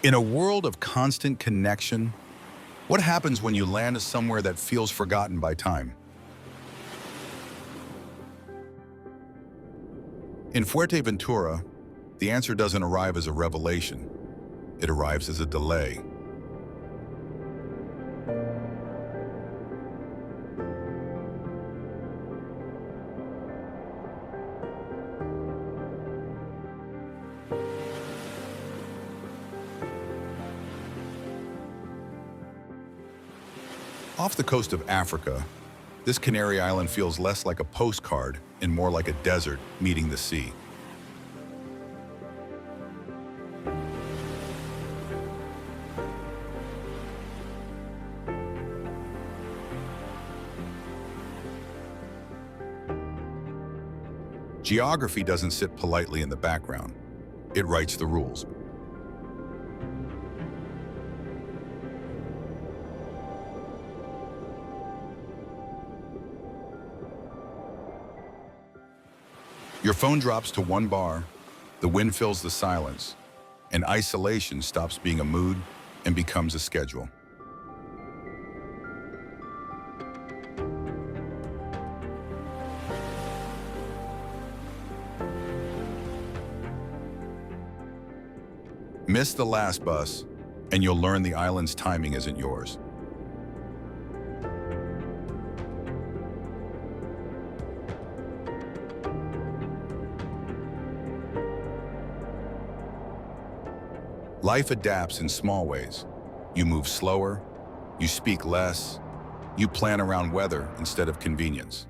In a world of constant connection, what happens when you land somewhere that feels forgotten by time? In Fuerteventura, the answer doesn't arrive as a revelation. It arrives as a delay. Off the coast of Africa, this Canary Island feels less like a postcard and more like a desert meeting the sea. Geography doesn't sit politely in the background. It writes the rules. Your phone drops to 1 bar, the wind fills the silence, and isolation stops being a mood and becomes a schedule. Miss the last bus, and you'll learn the island's timing isn't yours. Life adapts in small ways. You move slower, you speak less, you plan around weather instead of convenience.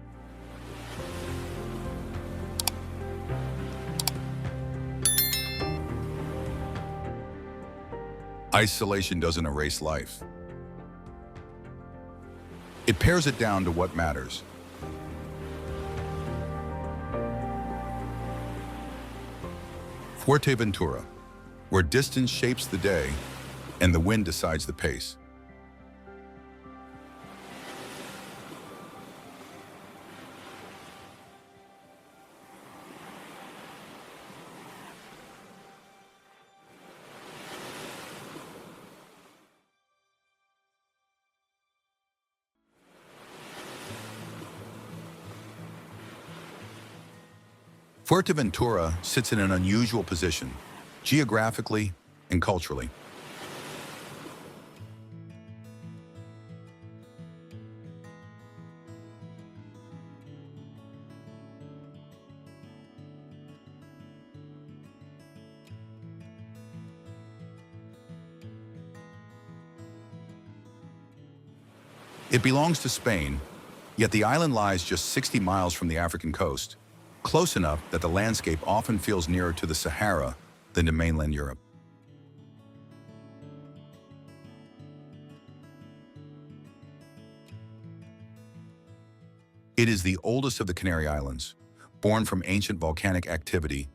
Isolation doesn't erase life. It pares it down to what matters. Fuerteventura, where distance shapes the day and the wind decides the pace. Fuerteventura sits in an unusual position, geographically and culturally. It belongs to Spain, yet the island lies just 60 miles from the African coast, close enough that the landscape often feels nearer to the Sahara than to mainland Europe. It is the oldest of the Canary Islands, born from ancient volcanic activity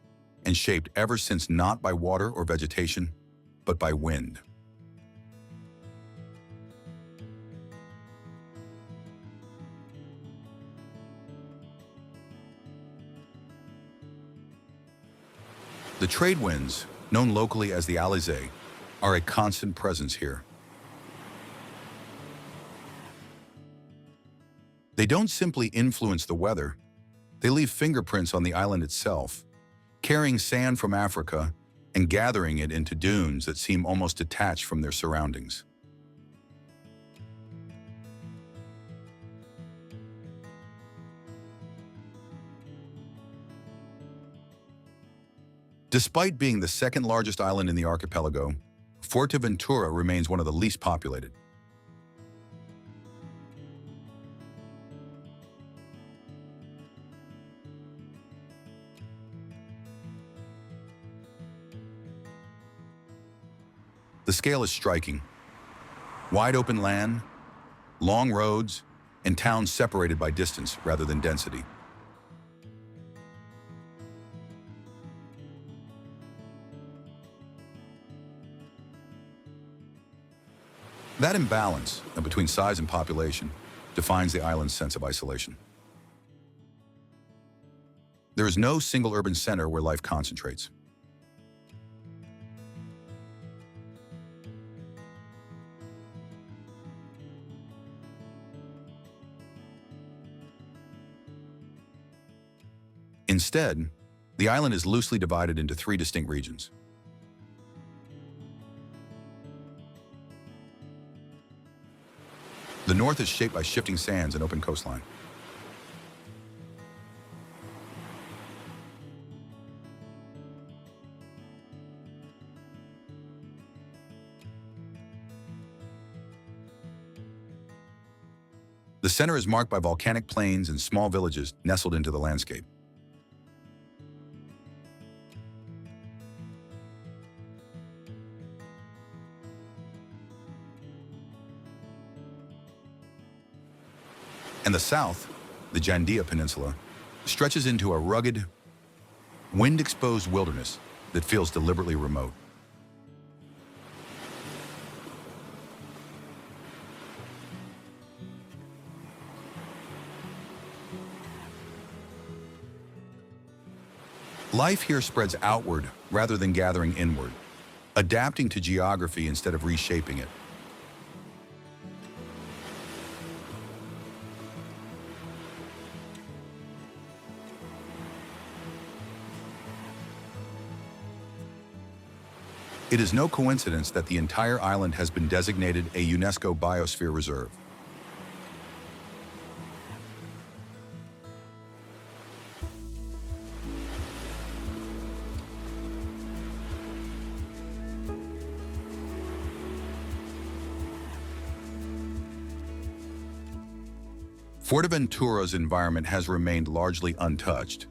and shaped ever since not by water or vegetation, but by wind. The trade winds, known locally as the Alizé, are a constant presence here. They don't simply influence the weather, they leave fingerprints on the island itself, carrying sand from Africa and gathering it into dunes that seem almost detached from their surroundings. Despite being the second largest island in the archipelago, Fuerteventura remains one of the least populated. The scale is striking. Wide open land, long roads, and towns separated by distance rather than density. That imbalance between size and population defines the island's sense of isolation. There is no single urban center where life concentrates. Instead, the island is loosely divided into three distinct regions. The north is shaped by shifting sands and open coastline. The center is marked by volcanic plains and small villages nestled into the landscape. And the south, the Jandia Peninsula, stretches into a rugged, wind-exposed wilderness that feels deliberately remote. Life here spreads outward rather than gathering inward, adapting to geography instead of reshaping it. It is no coincidence that the entire island has been designated a UNESCO Biosphere Reserve. Fuerteventura's environment has remained largely untouched,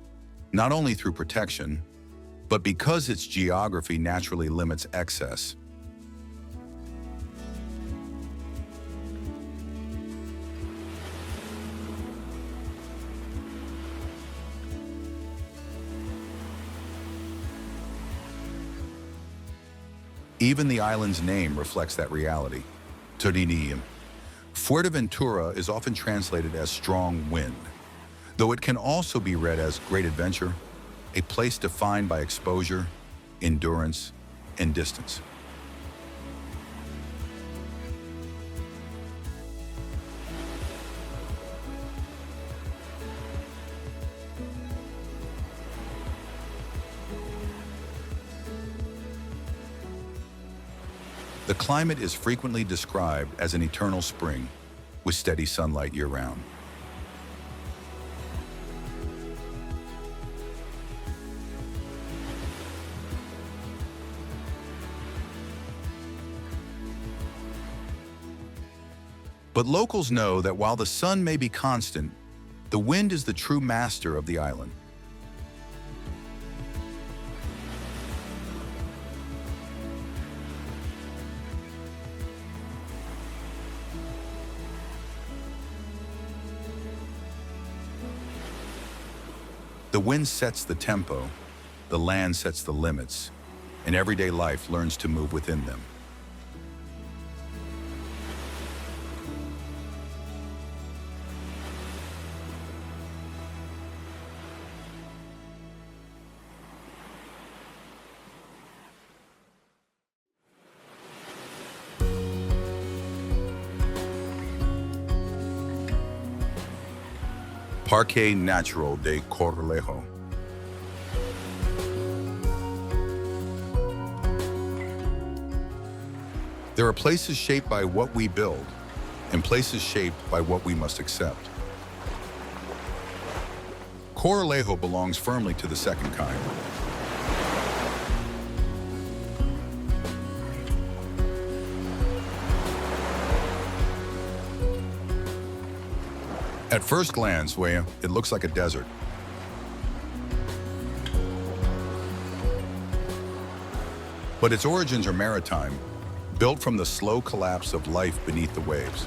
not only through protection, but because its geography naturally limits excess. Even the island's name reflects that reality, Torinium. Fuerteventura is often translated as strong wind, though it can also be read as great adventure, a place defined by exposure, endurance, and distance. The climate is frequently described as an eternal spring, with steady sunlight year-round. But locals know that while the sun may be constant, the wind is the true master of the island. The wind sets the tempo, the land sets the limits, and everyday life learns to move within them. Parque Natural de Corralejo. There are places shaped by what we build, and places shaped by what we must accept. Corralejo belongs firmly to the second kind. At first glance, it looks like a desert. But its origins are maritime, built from the slow collapse of life beneath the waves.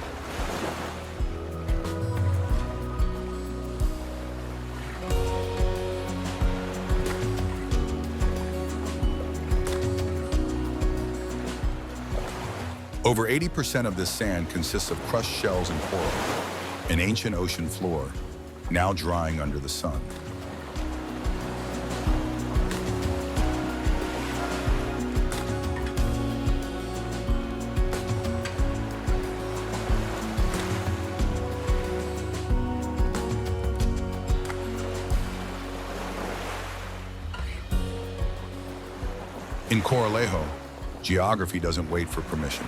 Over 80% of this sand consists of crushed shells and coral, an ancient ocean floor, now drying under the sun. In Coralejo, geography doesn't wait for permission.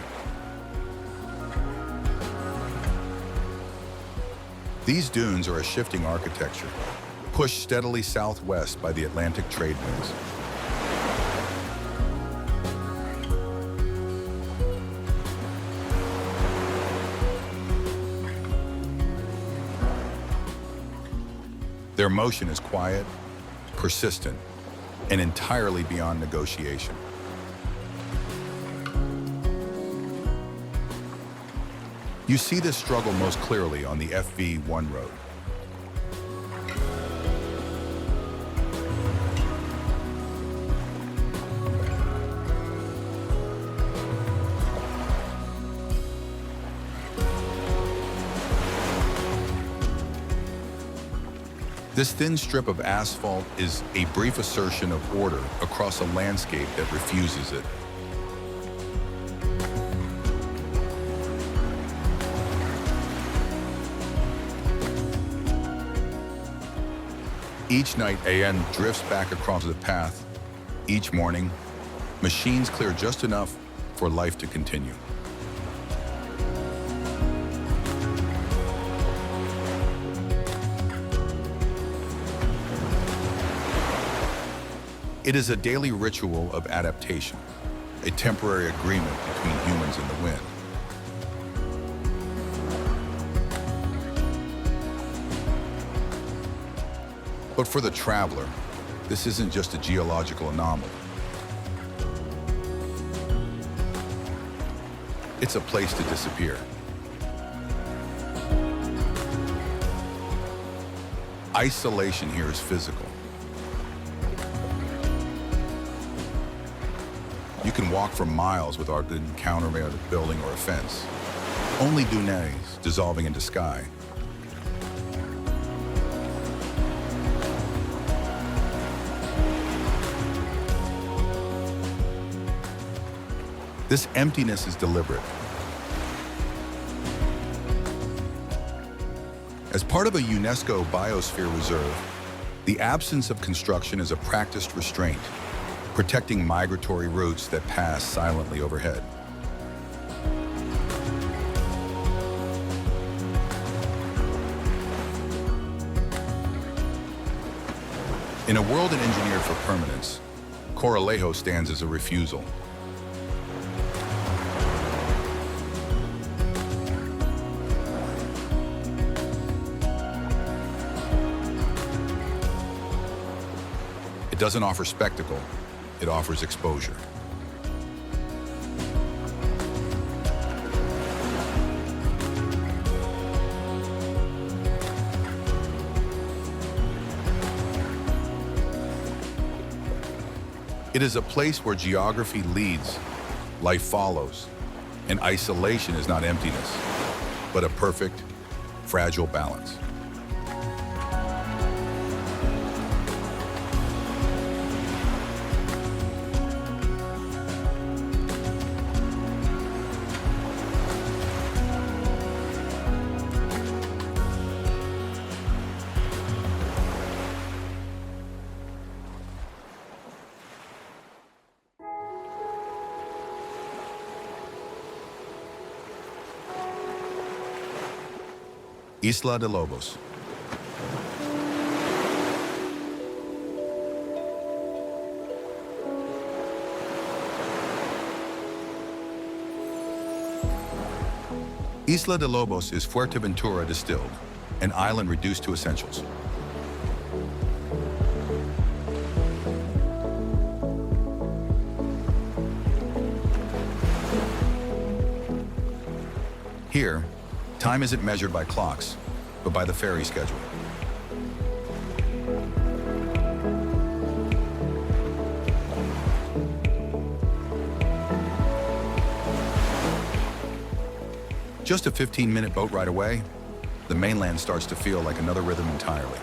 These dunes are a shifting architecture, pushed steadily southwest by the Atlantic trade winds. Their motion is quiet, persistent, and entirely beyond negotiation. You see this struggle most clearly on the FV1 road. This thin strip of asphalt is a brief assertion of order across a landscape that refuses it. Each night, AN drifts back across the path. Each morning, machines clear just enough for life to continue. It is a daily ritual of adaptation, a temporary agreement between humans and the wind. But for the traveler, this isn't just a geological anomaly. It's a place to disappear. Isolation here is physical. You can walk for miles without encountering a building or a fence. Only dunes dissolving into sky. This emptiness is deliberate. As part of a UNESCO Biosphere Reserve, the absence of construction is a practiced restraint, protecting migratory routes that pass silently overhead. In a world engineered for permanence, Coralejo stands as a refusal. It doesn't offer spectacle, it offers exposure. It is a place where geography leads, life follows, and isolation is not emptiness, but a perfect, fragile balance. Isla de Lobos. Isla de Lobos is Fuerteventura distilled, an island reduced to essentials. Here, time isn't measured by clocks, but by the ferry schedule. Just a 15-minute boat ride away, the mainland starts to feel like another rhythm entirely.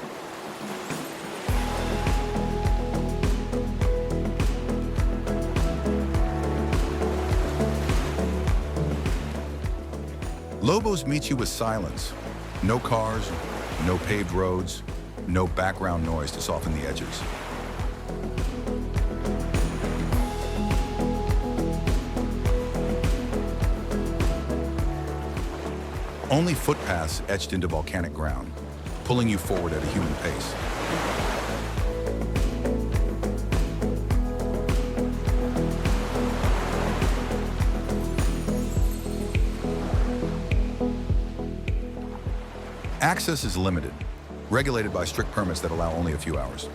Lobos meets you with silence. No cars, no paved roads, no background noise to soften the edges. Only footpaths etched into volcanic ground, pulling you forward at a human pace. Access is limited, regulated by strict permits that allow only a few hours.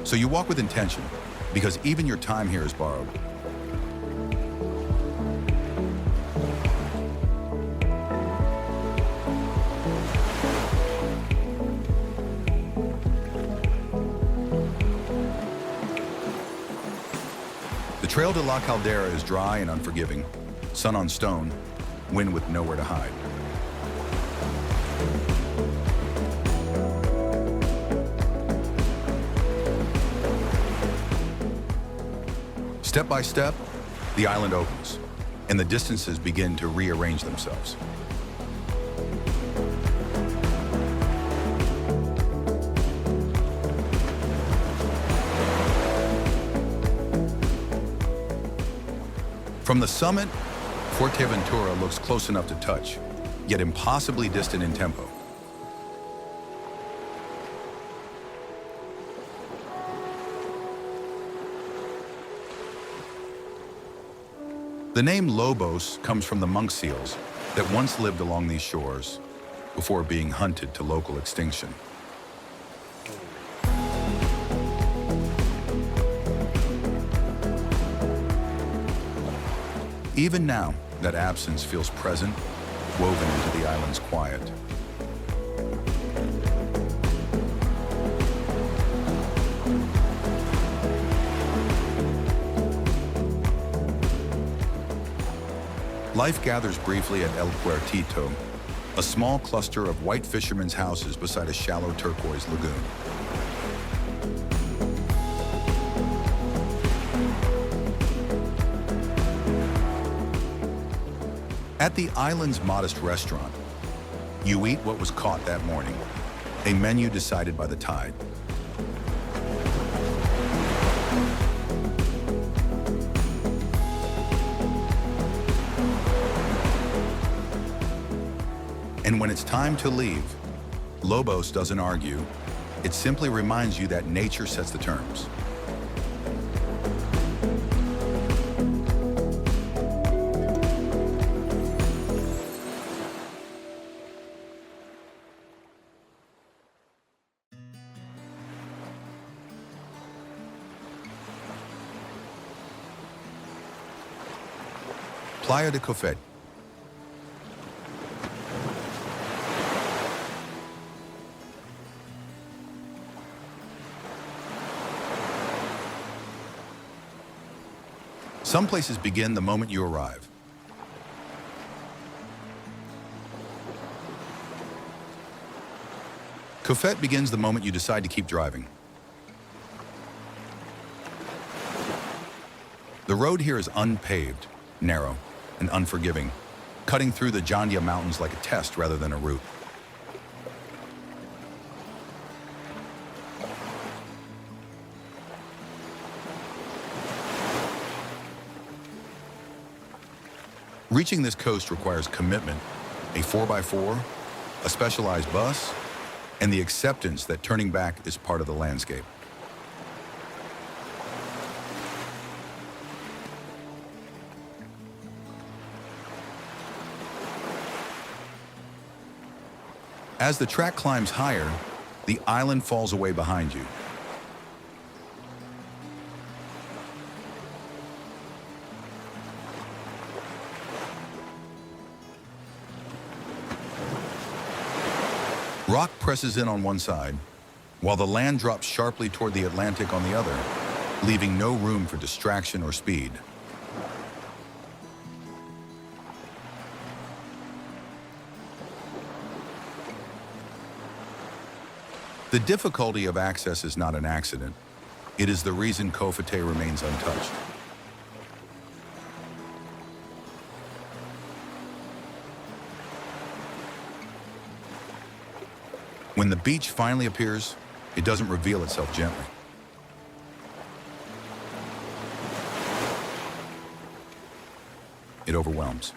So you walk with intention, because even your time here is borrowed. The Trail de la Caldera is dry and unforgiving, sun on stone, wind with nowhere to hide. Step by step, the island opens, and the distances begin to rearrange themselves. From the summit, Fuerteventura looks close enough to touch, yet impossibly distant in tempo. The name Lobos comes from the monk seals that once lived along these shores before being hunted to local extinction. Even now, that absence feels present, woven into the island's quiet. Life gathers briefly at El Puertito, a small cluster of white fishermen's houses beside a shallow turquoise lagoon. At the island's modest restaurant, you eat what was caught that morning, a menu decided by the tide. And when it's time to leave, Lobos doesn't argue. It simply reminds you that nature sets the terms. Playa de Cofet. Some places begin the moment you arrive. Cofet begins the moment you decide to keep driving. The road here is unpaved, narrow, and unforgiving, cutting through the Jandia Mountains like a test rather than a route. Reaching this coast requires commitment, a 4x4, a specialized bus, and the acceptance that turning back is part of the landscape. As the track climbs higher, the island falls away behind you. Rock presses in on one side, while the land drops sharply toward the Atlantic on the other, leaving no room for distraction or speed. The difficulty of access is not an accident. It is the reason Cofete remains untouched. When the beach finally appears, It doesn't reveal itself gently. It overwhelms.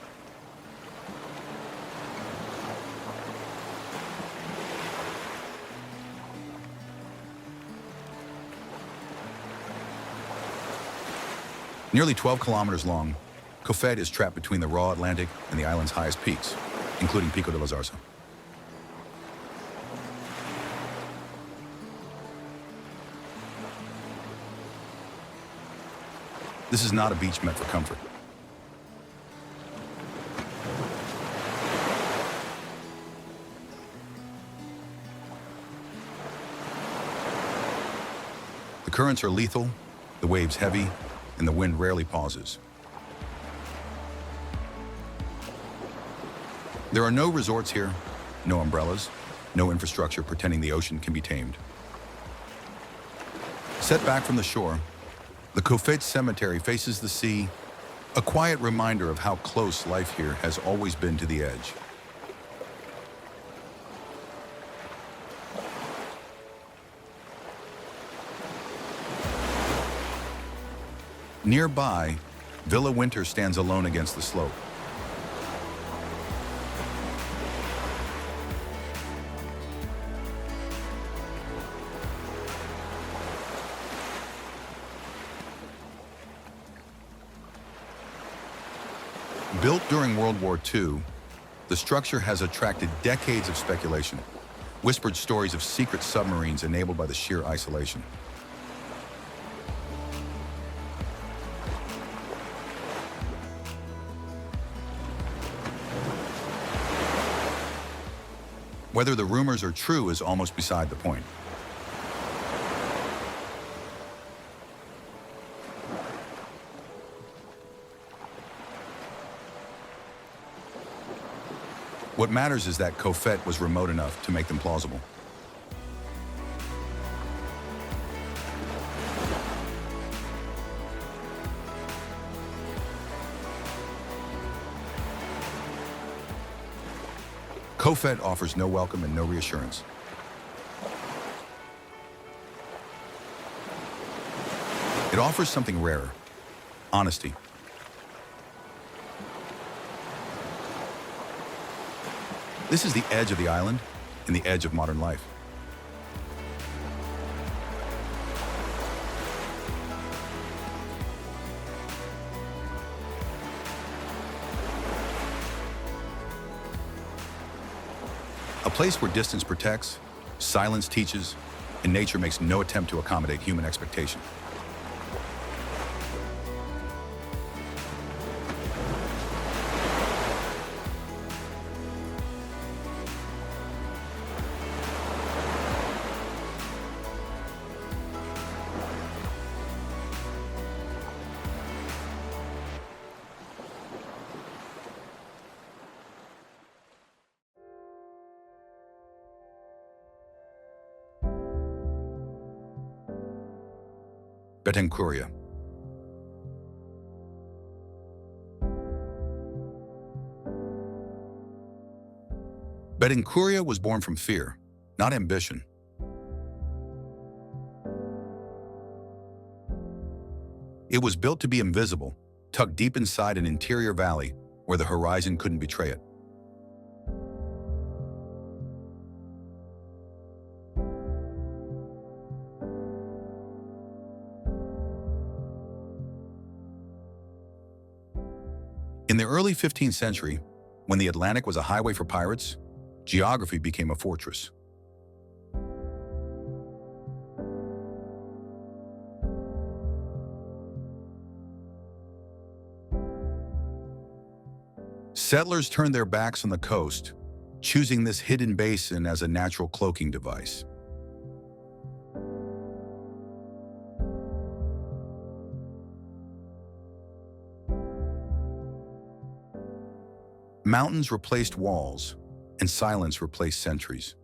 Nearly 12 kilometers long, Cofet is trapped between the raw Atlantic and the island's highest peaks, including Pico de la Zarza. This is not a beach meant for comfort. The currents are lethal, the waves heavy, and the wind rarely pauses. There are no resorts here, no umbrellas, no infrastructure pretending the ocean can be tamed. Set back from the shore, the Cofet Cemetery faces the sea, a quiet reminder of how close life here has always been to the edge. Nearby, Villa Winter stands alone against the slope. Built during World War II, the structure has attracted decades of speculation, whispered stories of secret submarines enabled by the sheer isolation. Whether the rumors are true is almost beside the point. What matters is that Cofet was remote enough to make them plausible. Cofet offers no welcome and no reassurance. It offers something rarer: honesty. This is the edge of the island and the edge of modern life. A place where distance protects, silence teaches, and nature makes no attempt to accommodate human expectation. Betancuria. Betancuria was born from fear, not ambition. It was built to be invisible, tucked deep inside an interior valley where the horizon couldn't betray it. In the early 15th century, when the Atlantic was a highway for pirates, geography became a fortress. Settlers turned their backs on the coast, choosing this hidden basin as a natural cloaking device. Mountains replaced walls, and silence replaced sentries.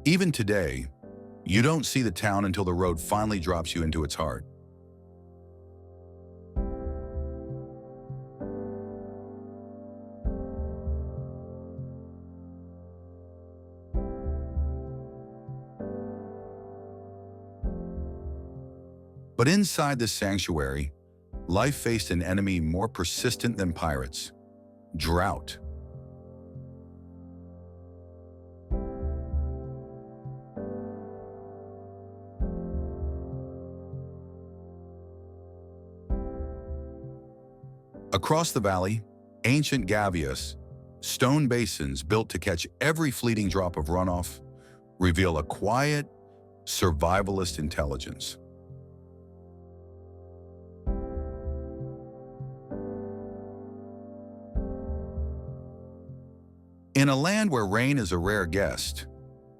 Even today, you don't see the town until the road finally drops you into its heart. But inside this sanctuary, life faced an enemy more persistent than pirates: drought. Across the valley, ancient gavias, stone basins built to catch every fleeting drop of runoff, reveal a quiet, survivalist intelligence. In a land where rain is a rare guest,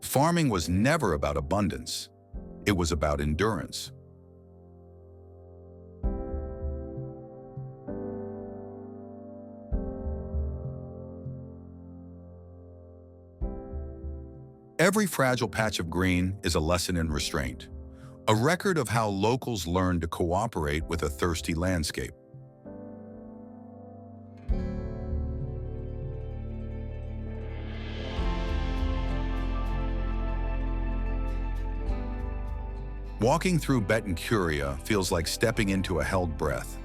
farming was never about abundance. It was about endurance. Every fragile patch of green is a lesson in restraint, a record of how locals learn to cooperate with a thirsty landscape. Walking through Volcanic feels like stepping into a held breath.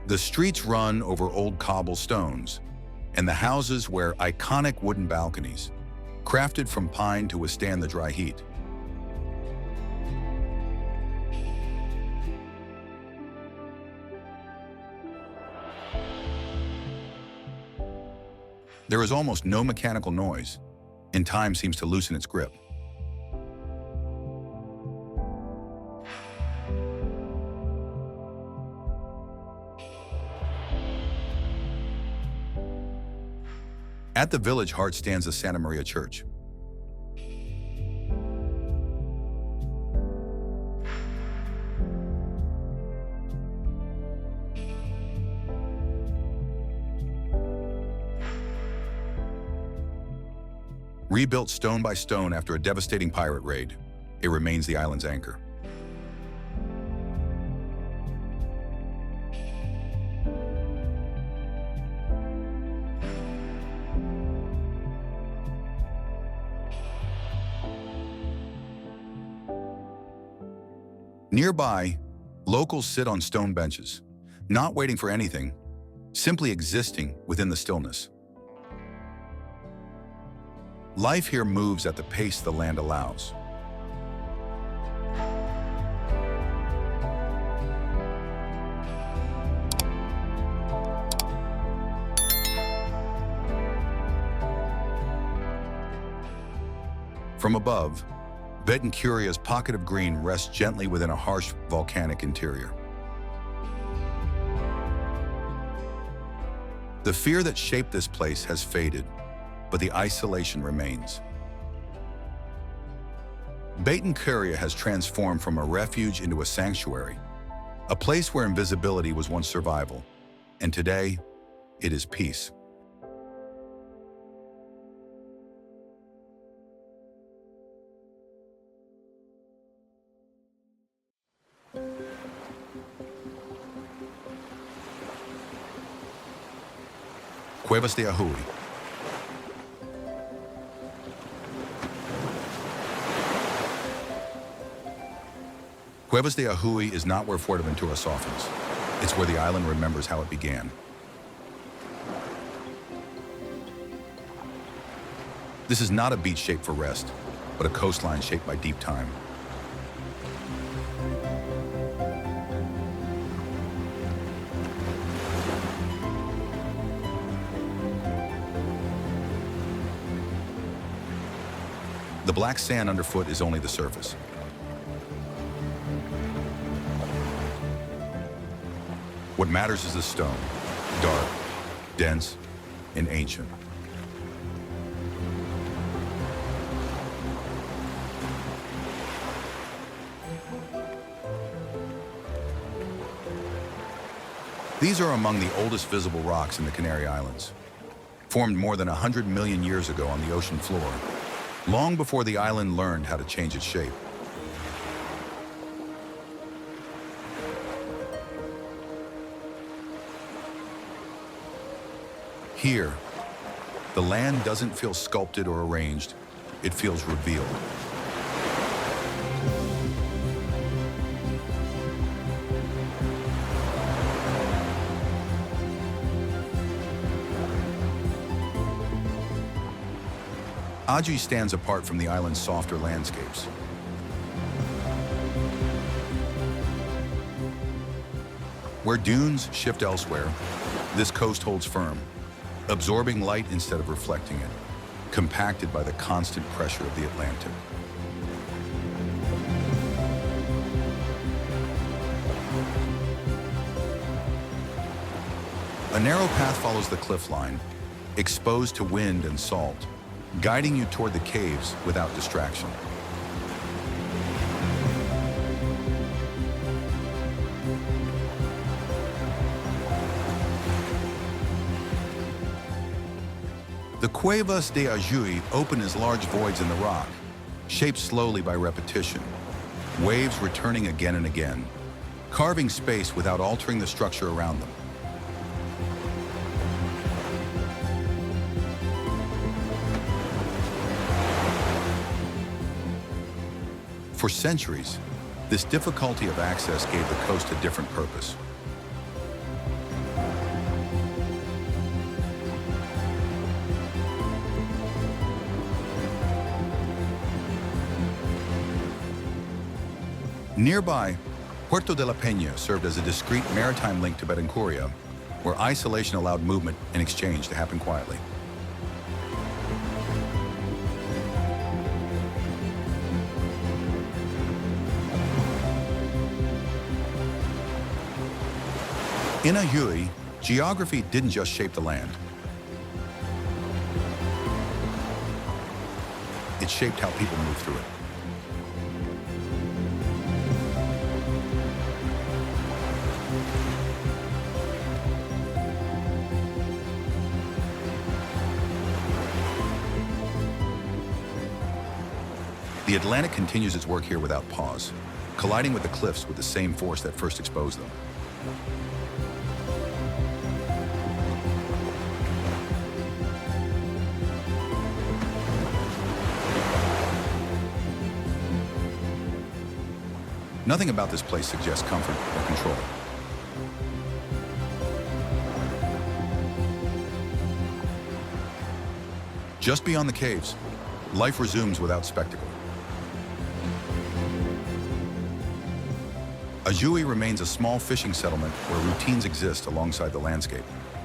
The streets run over old cobblestones, and the houses wear iconic wooden balconies, crafted from pine to withstand the dry heat. There is almost no mechanical noise, and time seems to loosen its grip. At the village heart stands the Santa Maria Church. Rebuilt stone by stone after a devastating pirate raid, it remains the island's anchor. Nearby, locals sit on stone benches, not waiting for anything, simply existing within the stillness. Life here moves at the pace the land allows. From above, Volcanica's pocket of green rests gently within a harsh volcanic interior. The fear that shaped this place has faded, but the isolation remains. Volcanic has transformed from a refuge into a sanctuary, a place where invisibility was once survival, and today, it is peace. Cuevas de Ajuy. Cuevas de Ajuy is not where Fuerteventura softens. It's where the island remembers how it began. This is not a beach shaped for rest, but a coastline shaped by deep time. The black sand underfoot is only the surface. What matters is the stone, dark, dense, and ancient. These are among the oldest visible rocks in the Canary Islands, formed more than 100 million years ago on the ocean floor, long before the island learned how to change its shape. Here, the land doesn't feel sculpted or arranged, it feels revealed. Aji stands apart from the island's softer landscapes. Where dunes shift elsewhere, this coast holds firm, absorbing light instead of reflecting it, compacted by the constant pressure of the Atlantic. A narrow path follows the cliff line, exposed to wind and salt, guiding you toward the caves without distraction. The cuevas de Ajuy open as large voids in the rock, shaped slowly by repetition, waves returning again and again, carving space without altering the structure around them. For centuries, this difficulty of access gave the coast a different purpose. Nearby, Puerto de la Peña served as a discreet maritime link to Betancuria, where isolation allowed movement and exchange to happen quietly. In Ajuy, geography didn't just shape the land. It shaped how people moved through it. The Atlantic continues its work here without pause, colliding with the cliffs with the same force that first exposed them. Nothing about this place suggests comfort or control. Just beyond the caves, life resumes without spectacle. Ajuy remains a small fishing settlement where routines exist alongside the landscape,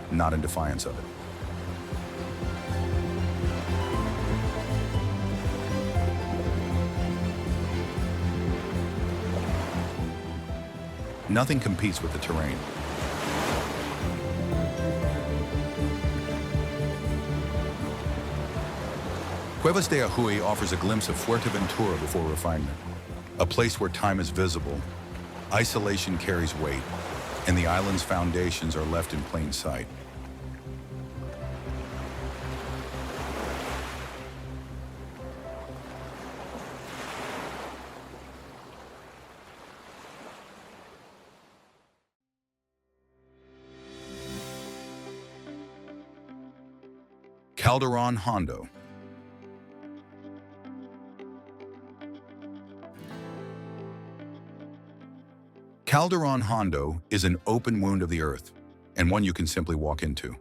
not in defiance of it. Nothing competes with the terrain. Cuevas de Ajuy offers a glimpse of Fuerteventura before refinement, a place where time is visible, isolation carries weight, and the island's foundations are left in plain sight. Calderon Hondo. Calderon Hondo is an open wound of the earth, and one you can simply walk into.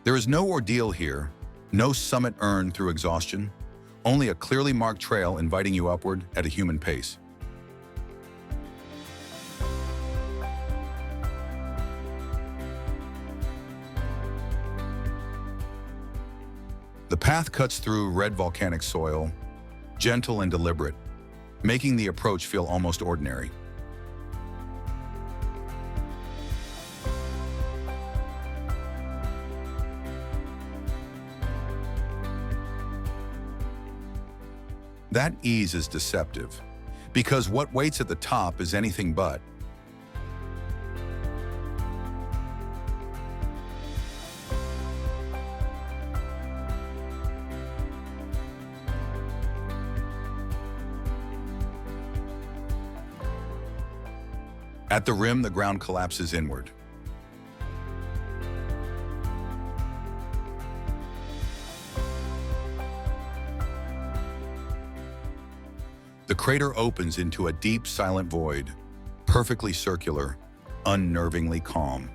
There is no ordeal here, no summit earned through exhaustion, only a clearly marked trail inviting you upward at a human pace. The path cuts through red volcanic soil, gentle and deliberate, making the approach feel almost ordinary. That ease is deceptive, because what waits at the top is anything but. At the rim, the ground collapses inward. The crater opens into a deep, silent void, perfectly circular, unnervingly calm.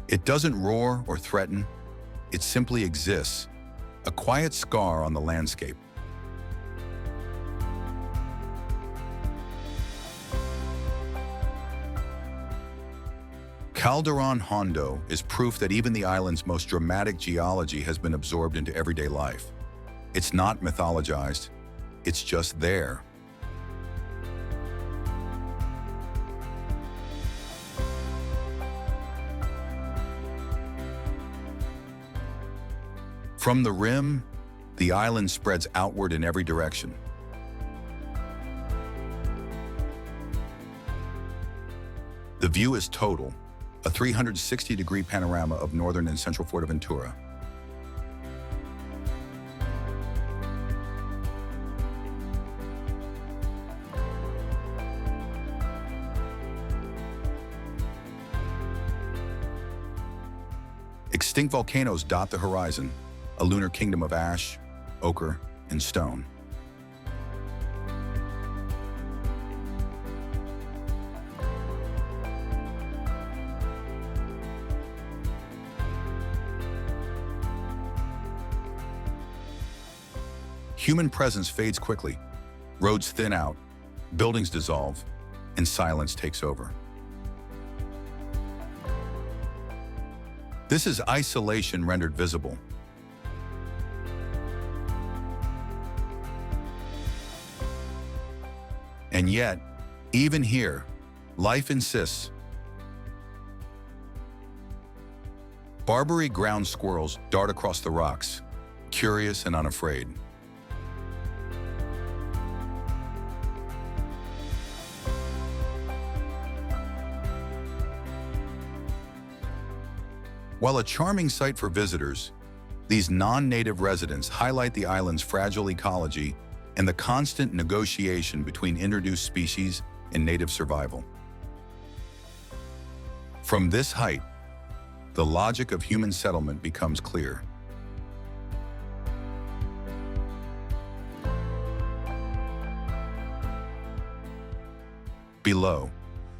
It doesn't roar or threaten, it simply exists, a quiet scar on the landscape. Calderon Hondo is proof that even the island's most dramatic geology has been absorbed into everyday life. It's not mythologized, it's just there. From the rim, the island spreads outward in every direction. The view is total, a 360-degree panorama of northern and central Fuerteventura. Extinct volcanoes dot the horizon, a lunar kingdom of ash, ochre, and stone. Human presence fades quickly, roads thin out, buildings dissolve, and silence takes over. This is isolation rendered visible. And yet, even here, life insists. Barbary ground squirrels dart across the rocks, curious and unafraid. While a charming sight for visitors, these non-native residents highlight the island's fragile ecology and the constant negotiation between introduced species and native survival. From this height, the logic of human settlement becomes clear. Below,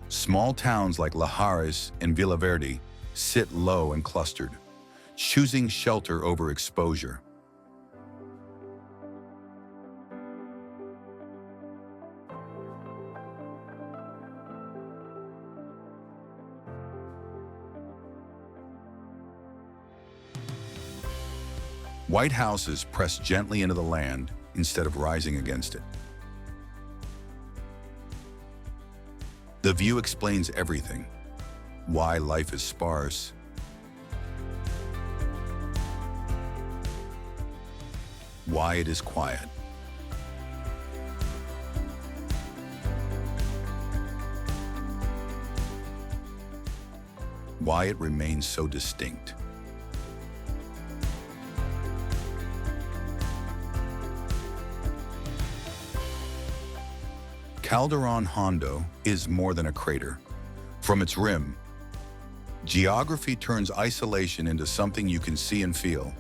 small towns like Lajares and Villaverde sit low and clustered, choosing shelter over exposure. White houses press gently into the land instead of rising against it. The view explains everything. Why life is sparse, why it is quiet, why it remains so distinct. Calderon Hondo is more than a crater. From its rim, geography turns isolation into something you can see and feel.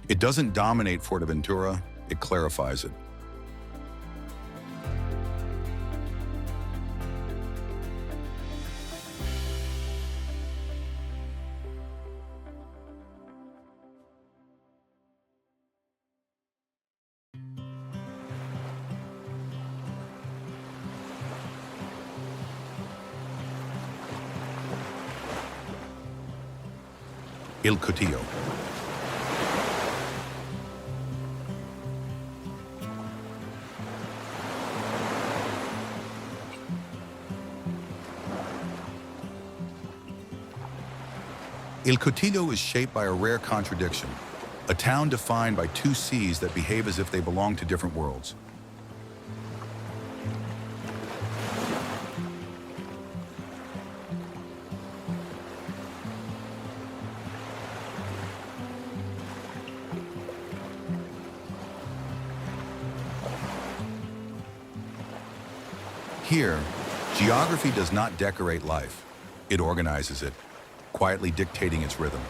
It doesn't dominate Fuerteventura, it clarifies it. El Cotillo. El Cotillo is shaped by a rare contradiction, a town defined by two seas that behave as if they belong to different worlds. Here, geography does not decorate life, it organizes it, quietly dictating its rhythm.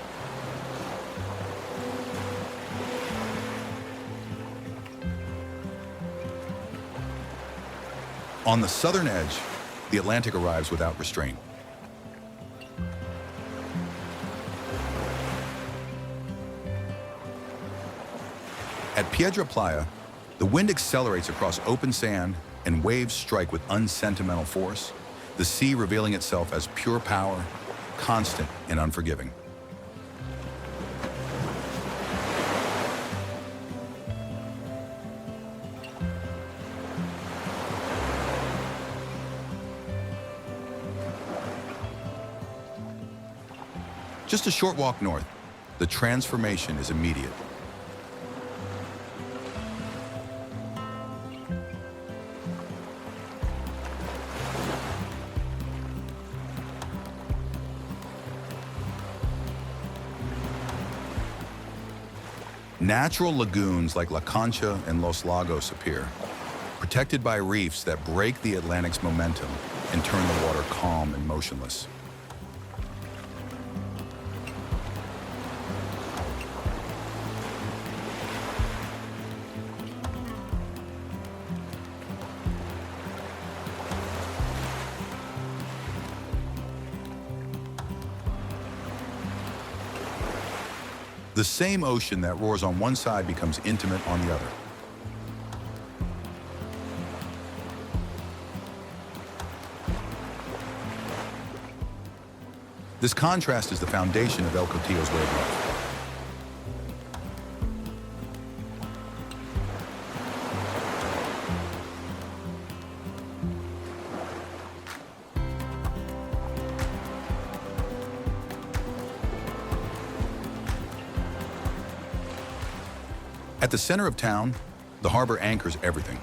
On the southern edge, the Atlantic arrives without restraint. At Piedra Playa, the wind accelerates across open sand and waves strike with unsentimental force, the sea revealing itself as pure power, constant and unforgiving. Just a short walk north, the transformation is immediate. Natural lagoons like La Concha and Los Lagos appear, protected by reefs that break the Atlantic's momentum and turn the water calm and motionless. The same ocean that roars on one side becomes intimate on the other. This contrast is the foundation of El Cotillo's way of life. At the center of town, the harbor anchors everything.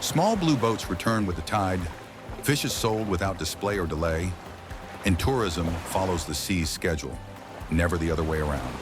Small blue boats return with the tide, fish is sold without display or delay, and tourism follows the sea's schedule, never the other way around.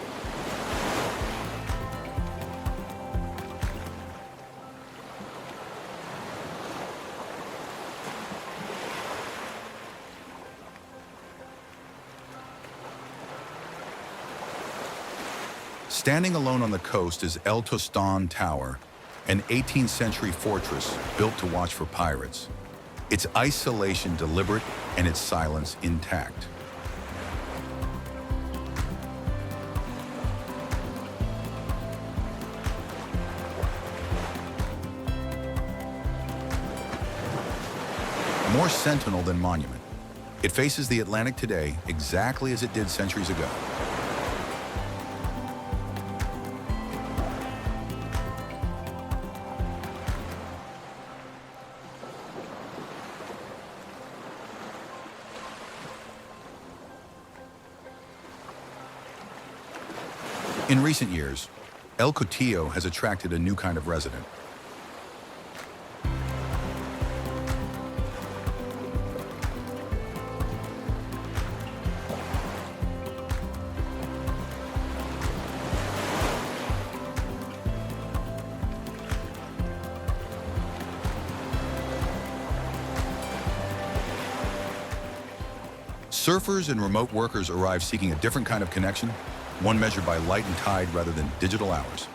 Standing alone on the coast is El Tostón Tower, an 18th century fortress built to watch for pirates. Its isolation deliberate and its silence intact. More sentinel than monument, it faces the Atlantic today exactly as it did centuries ago. In recent years, El Cotillo has attracted a new kind of resident. Surfers and remote workers arrive seeking a different kind of connection, one measured by light and tide rather than digital hours.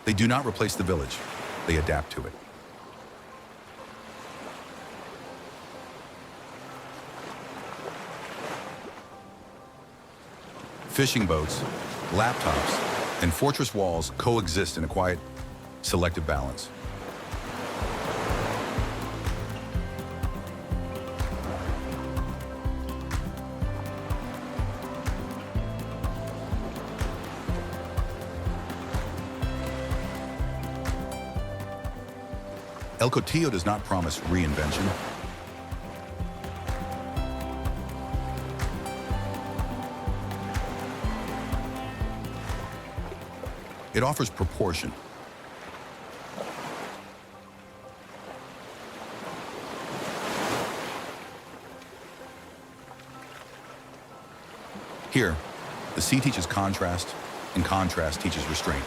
They do not replace the village, they adapt to it. Fishing boats, laptops, and fortress walls coexist in a quiet, selective balance. El Cotillo does not promise reinvention. It offers proportion. Here, the sea teaches contrast, and contrast teaches restraint.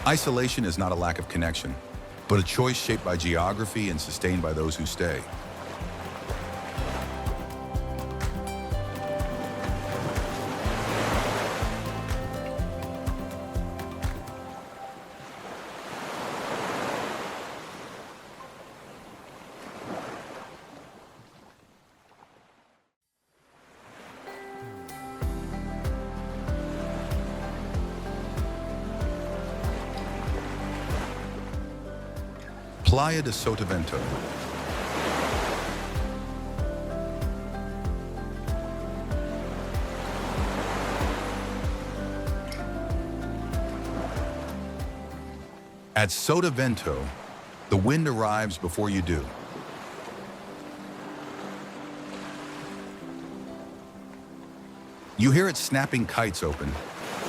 Isolation is not a lack of connection, but a choice shaped by geography and sustained by those who stay. Playa de Sotavento. At Sotavento, the wind arrives before you do. You hear it snapping kites open,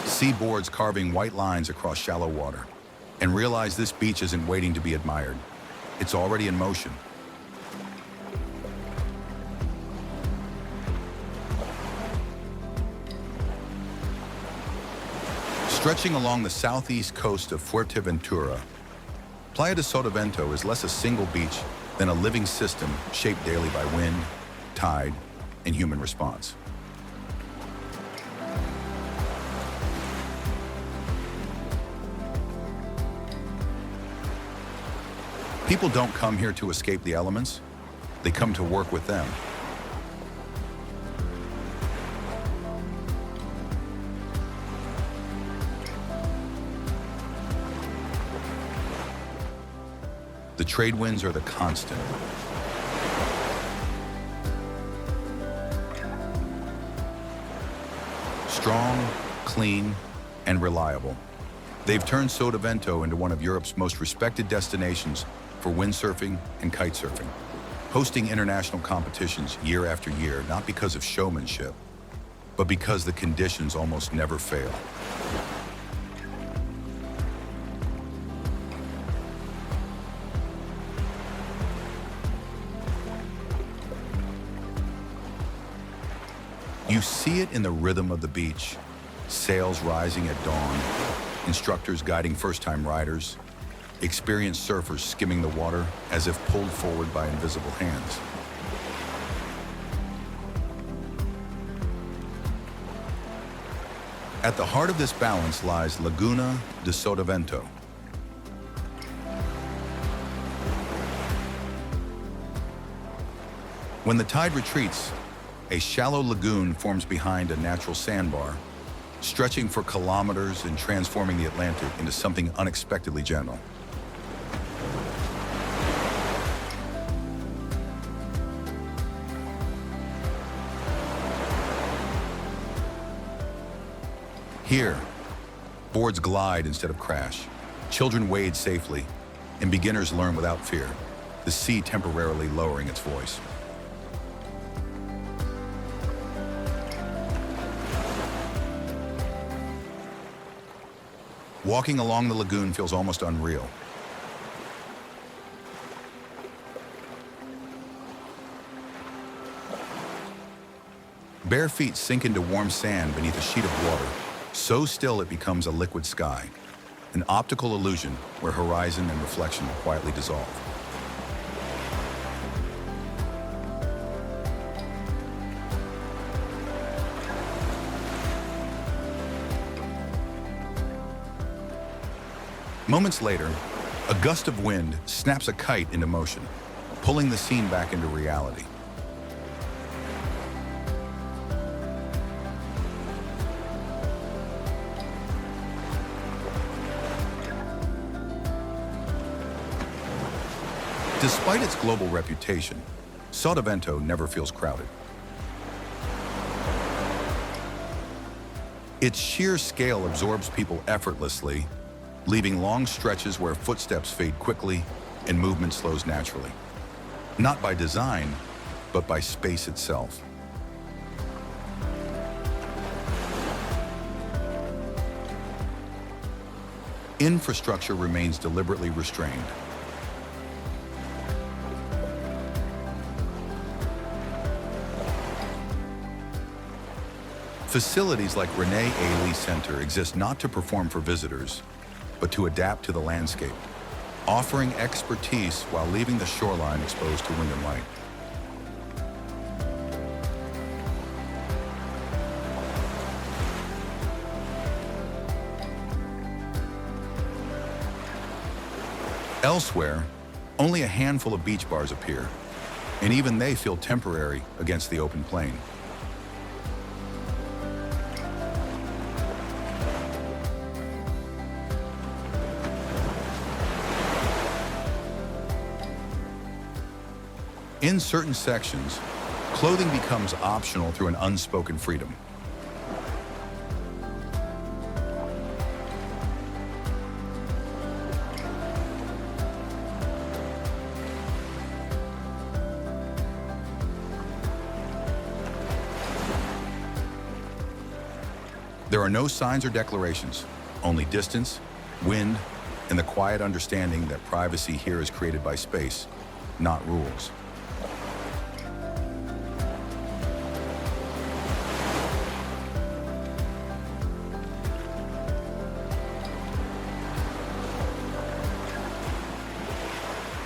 sea boards carving white lines across shallow water, and realize this beach isn't waiting to be admired. It's already in motion. Stretching along the southeast coast of Fuerteventura, Playa de Sotavento is less a single beach than a living system shaped daily by wind, tide, and human response. People don't come here to escape the elements. They come to work with them. The trade winds are the constant. Strong, clean, and reliable. They've turned Sotavento into one of Europe's most respected destinations for windsurfing and kite surfing, hosting international competitions year after year, not because of showmanship, but because the conditions almost never fail. You see it in the rhythm of the beach, sails rising at dawn, instructors guiding first-time riders, experienced surfers skimming the water as if pulled forward by invisible hands. At the heart of this balance lies Laguna de Sotavento. When the tide retreats, a shallow lagoon forms behind a natural sandbar, stretching for kilometers and transforming the Atlantic into something unexpectedly gentle. Here, boards glide instead of crash, children wade safely, and beginners learn without fear, the sea temporarily lowering its voice. Walking along the lagoon feels almost unreal. Bare feet sink into warm sand beneath a sheet of water, so still it becomes a liquid sky, an optical illusion where horizon and reflection quietly dissolve. Moments later, a gust of wind snaps a kite into motion, pulling the scene back into reality. Despite its global reputation, Sotavento never feels crowded. Its sheer scale absorbs people effortlessly, leaving long stretches where footsteps fade quickly and movement slows naturally. Not by design, but by space itself. Infrastructure remains deliberately restrained. Facilities like Rene A. Lee Center exist not to perform for visitors, but to adapt to the landscape, offering expertise while leaving the shoreline exposed to wind and light. Elsewhere, only a handful of beach bars appear, and even they feel temporary against the open plain. In certain sections, clothing becomes optional through an unspoken freedom. There are no signs or declarations, only distance, wind, and the quiet understanding that privacy here is created by space, not rules.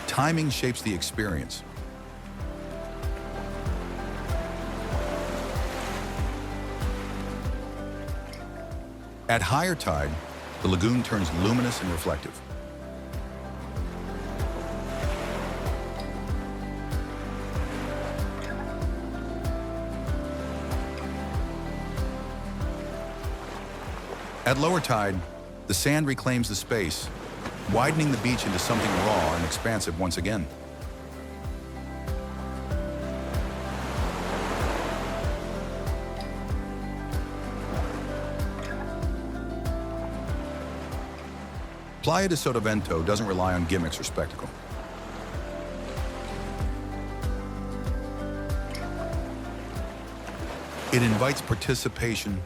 Timing shapes the experience. At higher tide, the lagoon turns luminous and reflective. At lower tide, the sand reclaims the space, widening the beach into something raw and expansive once again. Playa de Sotavento doesn't rely on gimmicks or spectacle. It invites participation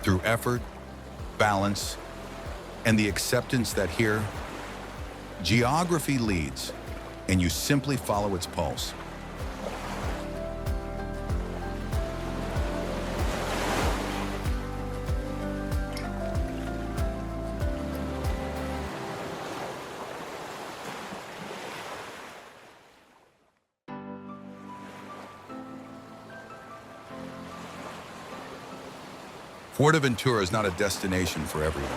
through effort, balance, and the acceptance that here, geography leads, and you simply follow its pulse. Fuerteventura is not a destination for everyone.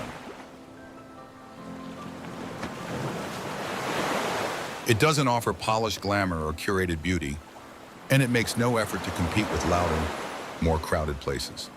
It doesn't offer polished glamour or curated beauty, and it makes no effort to compete with louder, more crowded places.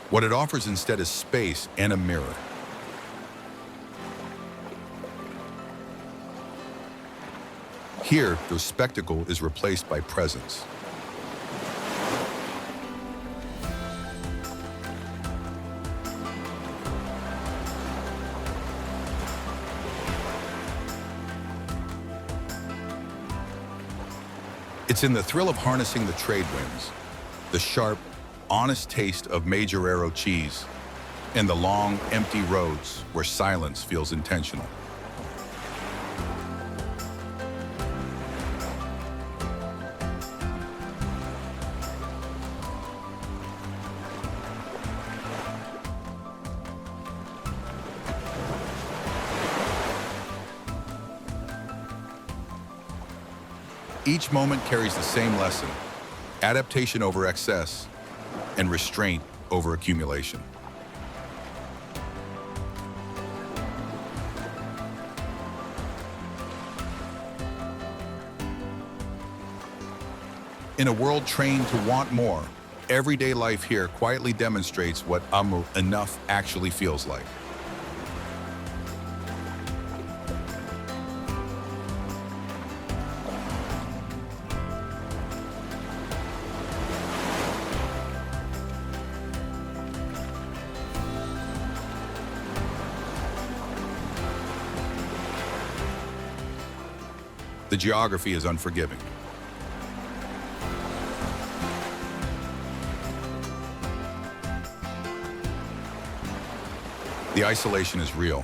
What it offers instead is space and a mirror. Here, the spectacle is replaced by presence. It's in the thrill of harnessing the trade winds, the sharp, honest taste of Majorero cheese, and the long, empty roads where silence feels intentional. Each moment carries the same lesson: adaptation over excess, and restraint over accumulation. In a world trained to want more, everyday life here quietly demonstrates what enough actually feels like. The geography is unforgiving. The isolation is real.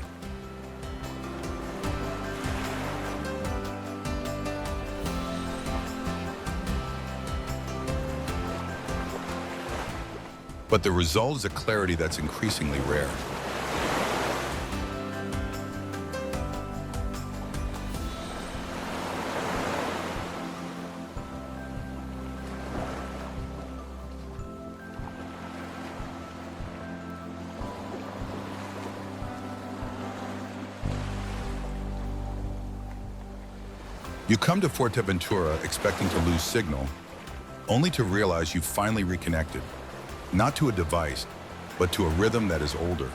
But the result is a clarity that's increasingly rare. You come to Fuerteventura expecting to lose signal, only to realize you've finally reconnected, not to a device, but to a rhythm that is older,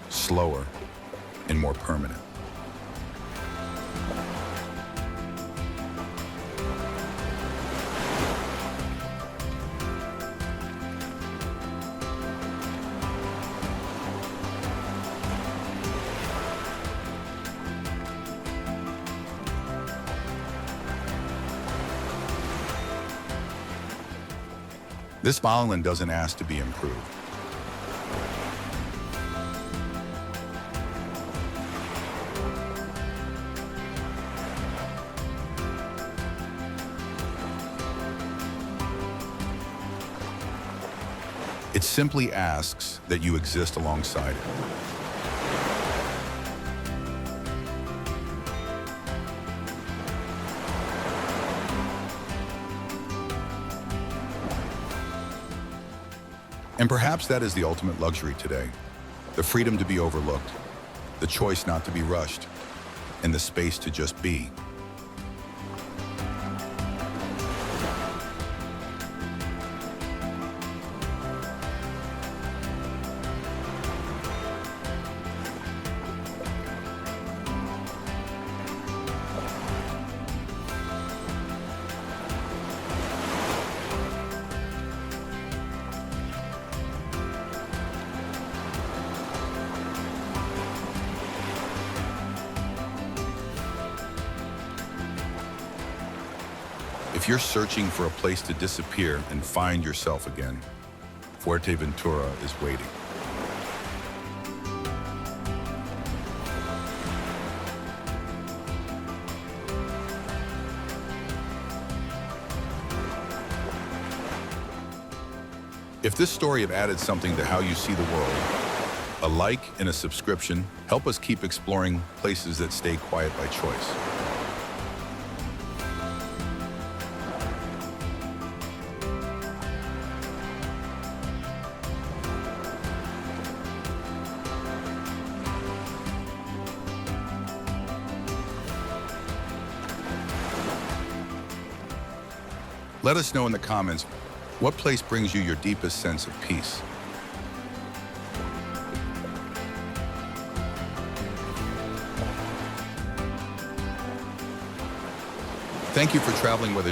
slower, and more permanent. This island doesn't ask to be improved. It simply asks that you exist alongside it. And perhaps that is the ultimate luxury today. The freedom to be overlooked, the choice not to be rushed, and the space to just be. If you're searching for a place to disappear and find yourself again, Fuerteventura is waiting. If this story have added something to how you see the world, a like and a subscription help us keep exploring places that stay quiet by choice. Let us know in the comments what place brings you your deepest sense of peace. Thank you for traveling with